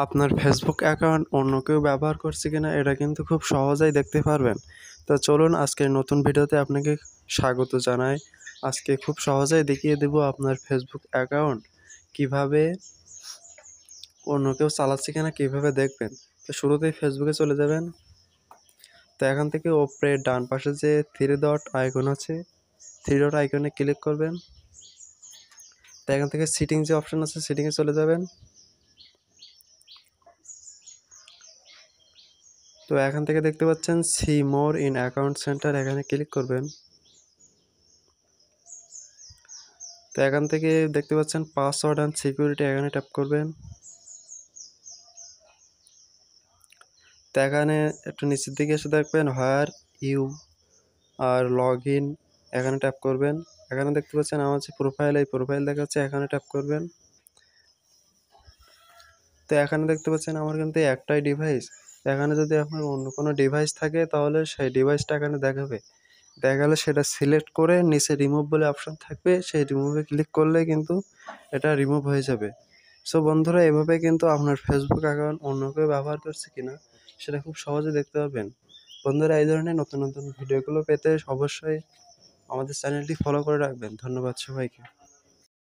আপনার Facebook account অন্য কেউ ব্যবহার করছে কিনা এটা কিন্তু খুব সহজেই দেখতে পারবেন। তো চলুন আজকের নতুন ভিডিওতে আপনাকে স্বাগত জানাই। আজকে খুব সহজেই দেখিয়ে দেব আপনার ফেসবুক অ্যাকাউন্ট কিভাবে অন্য কেউ চালাচ্ছে কিনা কিভাবে দেখবেন। তো শুরুতেই ফেসবুকে চলে যাবেন। তো এখান থেকে ওপরে ডান পাশে যে থ্রি ডট আইকন আছে, থ্রি ডট আইকনে ক্লিক করবেন। তো এখান থেকে সেটিং যে অপশন আছে সেটিংয়ে চলে যাবেন। তো এখান থেকে দেখতে পাচ্ছেন see more in account center, এখানে ক্লিক করবেন। তো এখান থেকে দেখতে পাচ্ছেন পাসওয়ার্ড অ্যান্ড সিকিউরিটি, এখানে ট্যাপ করবেন। তো এখানে একটু নিচের দিকে এসে দেখবেন where you are log in, এখানে ট্যাপ করবেন। এখানে দেখতে পাচ্ছেন আমার যে প্রোফাইল, এই প্রোফাইল দেখাচ্ছে, এখানে ট্যাপ করবেন। তো এখানে দেখতে পাচ্ছেন আমার কিন্তু একটাই ডিভাইস। এখানে যদি আপনার অন্য কোনো ডিভাইস থাকে তাহলে সেই ডিভাইসটা এখানে দেখাবে। দেখা গেলে সেটা সিলেক্ট করে নিচে রিমুভ বলে অপশন থাকবে, সেই রিমুভে ক্লিক করলে কিন্তু এটা রিমুভ হয়ে যাবে। সো বন্ধুরা, এভাবে কিন্তু আপনার ফেসবুক অ্যাকাউন্ট অন্য কেউ ব্যবহার করছে কিনা সেটা খুব সহজে দেখতে পারবেন। বন্ধুরা, এই ধরনের নতুন নতুন ভিডিওগুলো পেতে অবশ্যই আমাদের চ্যানেলটি ফলো করে রাখবেন। ধন্যবাদ সবাইকে।